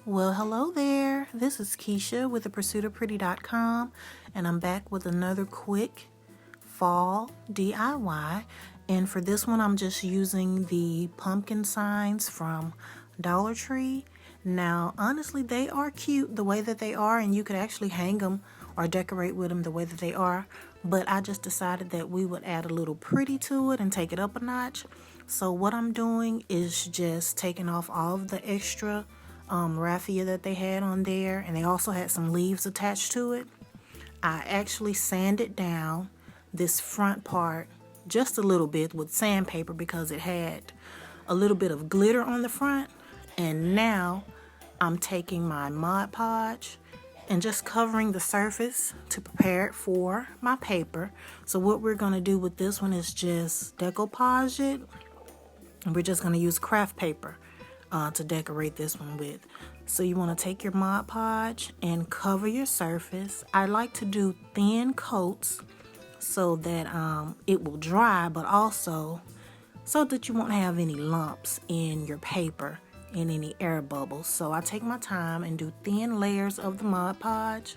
Well, hello there. This is Keisha with thepursuitofpretty.com, and I'm back with another quick fall DIY. And for this one, I'm just using the pumpkin signs from Dollar Tree. Now, honestly, they are cute the way that they are, and you could actually hang them or decorate with them the way that they are. But I just decided that we would add a little pretty to it and take it up a notch. So what I'm doing is just taking off all of the extra raffia that they had on there, and they also had some leaves attached to it. I actually sanded down this front part just a little bit with sandpaper because it had a little bit of glitter on the front. And now I'm taking my Mod Podge and just covering the surface to prepare it for my paper. So what we're going to do with this one is just decoupage it, and we're just going to use craft paper to decorate this one with. So you want to take your Mod Podge and cover your surface. I like to do thin coats so that it will dry, but also so that you won't have any lumps in your paper and any air bubbles. So I take my time and do thin layers of the Mod Podge.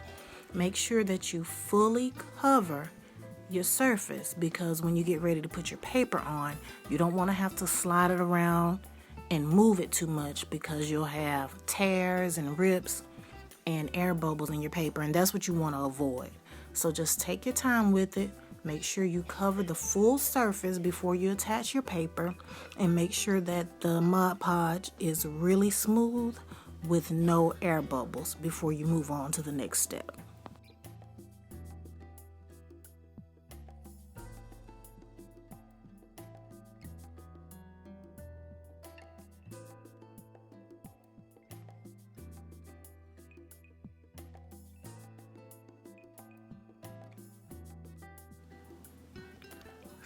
Make sure that you fully cover your surface, because when you get ready to put your paper on, you don't want to have to slide it around and move it too much, because you'll have tears and rips and air bubbles in your paper, and that's what you want to avoid. So just take your time with it. Make sure you cover the full surface before you attach your paper, and make sure that the Mod Podge is really smooth with no air bubbles before you move on to the next step.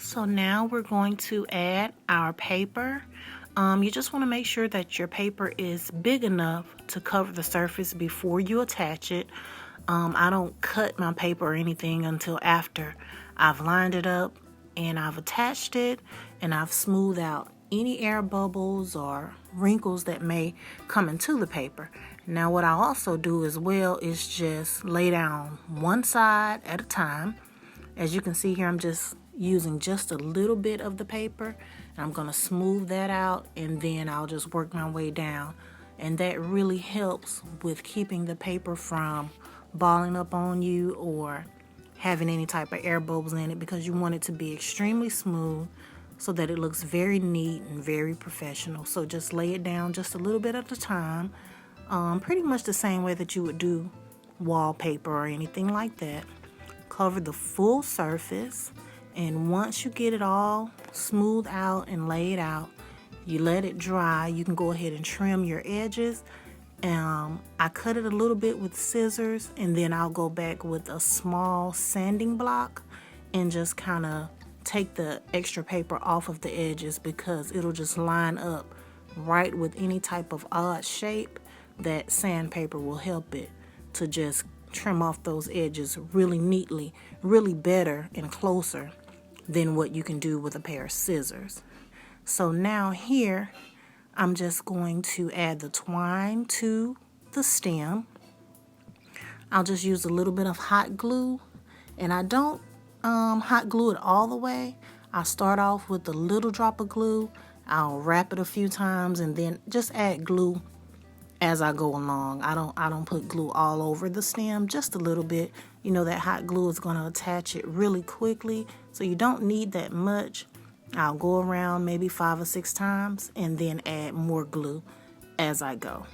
So now we're going to add our paper. You just want to make sure that your paper is big enough to cover the surface before you attach it. I don't cut my paper or anything until after I've lined it up and I've attached it, and I've smoothed out any air bubbles or wrinkles that may come into the paper. Now what I also do as well is just lay down one side at a time. As you can see here, I'm just using just a little bit of the paper, and I'm going to smooth that out, and then I'll just work my way down. And that really helps with keeping the paper from balling up on you or having any type of air bubbles in it, because you want it to be extremely smooth so that it looks very neat and very professional. So just lay it down just a little bit at a time, pretty much the same way that you would do wallpaper or anything like that. Cover the full surface, and once you get it all smooth out and laid out, you let it dry. You can go ahead and trim your edges. I cut it a little bit with scissors, and then I'll go back with a small sanding block and just kind of take the extra paper off of the edges, because it'll just line up right with any type of odd shape. That sandpaper will help it to just trim off those edges really neatly, really better and closer than what you can do with a pair of scissors. So now here, I'm just going to add the twine to the stem. I'll just use a little bit of hot glue, and I don't hot glue it all the way. I start off with a little drop of glue. I'll wrap it a few times and then just add glue as I go along. I don't put glue all over the stem, just a little bit. You know, that hot glue is going to attach it really quickly, so you don't need that much. I'll go around maybe 5 or 6 times and then add more glue as I go.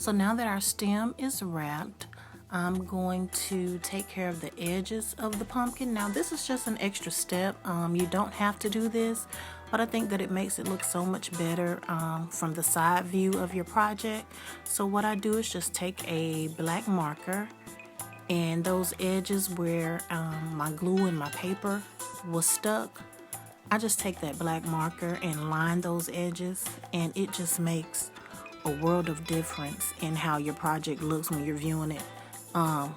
So now that our stem is wrapped, I'm going to take care of the edges of the pumpkin. Now this is just an extra step. You don't have to do this, but I think that it makes it look so much better from the side view of your project. So what I do is just take a black marker, and those edges where my glue and my paper was stuck, I just take that black marker and line those edges, and it just makes a world of difference in how your project looks when you're viewing it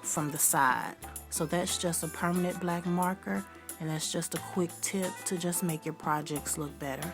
from the side. So that's just a permanent black marker, and that's just a quick tip to just make your projects look better.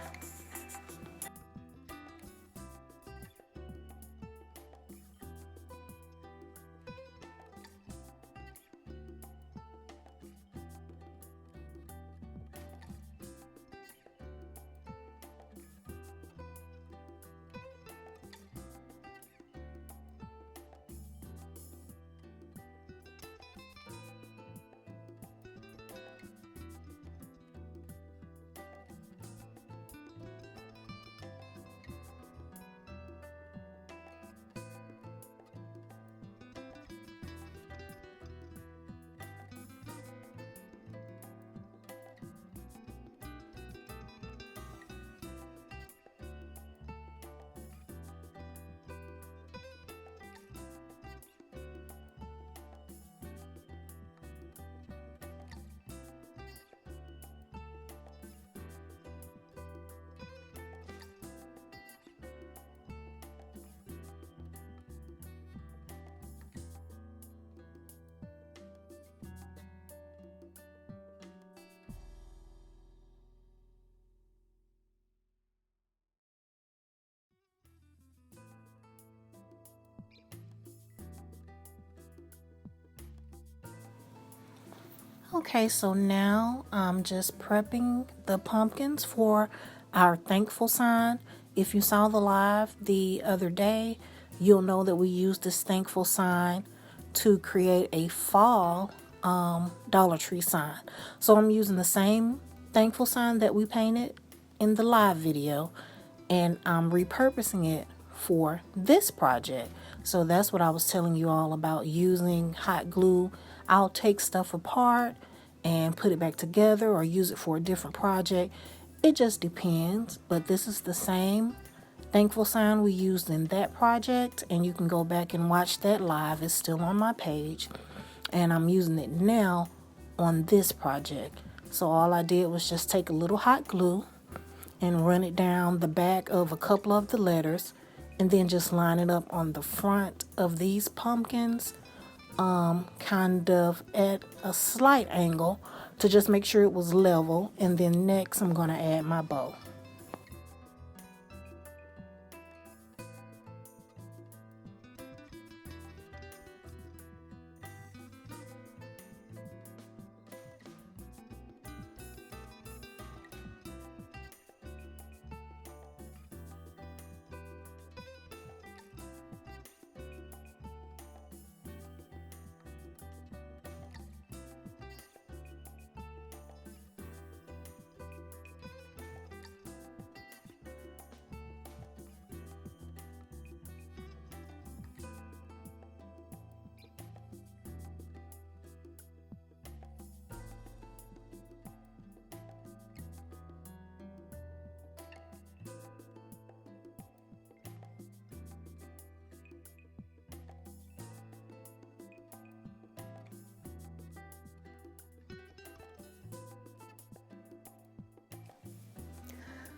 Okay, so now I'm just prepping the pumpkins for our thankful sign. If you saw the live the other day, you'll know that we used this thankful sign to create a fall Dollar Tree sign. So I'm using the same thankful sign that we painted in the live video, and I'm repurposing it for this project. So that's what I was telling you all about using hot glue. I'll take stuff apart and put it back together or use it for a different project. It just depends, but this is the same thankful sign we used in that project, and you can go back and watch that live. It's still on my page, and I'm using it now on this project. So all I did was just take a little hot glue and run it down the back of a couple of the letters, and then just line it up on the front of these pumpkins, kind of at a slight angle to just make sure it was level. And then next I'm going to add my bow.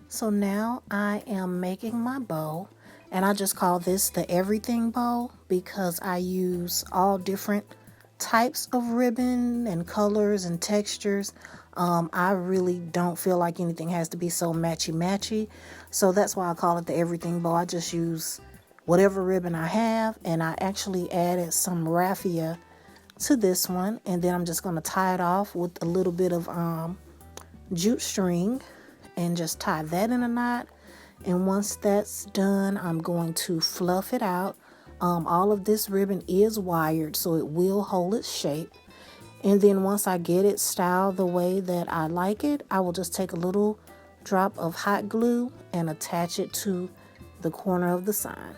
So now I am making my bow, and I just call this the everything bow because I use all different types of ribbon and colors and textures. I really don't feel like anything has to be so matchy, so that's why I call it the everything bow. I just use whatever ribbon I have, and I actually added some raffia to this one, and then I'm just going to tie it off with a little bit of jute string and just tie that in a knot. And once that's done, I'm going to fluff it out. All of this ribbon is wired, so it will hold its shape. And then once I get it styled the way that I like it, I will just take a little drop of hot glue and attach it to the corner of the sign.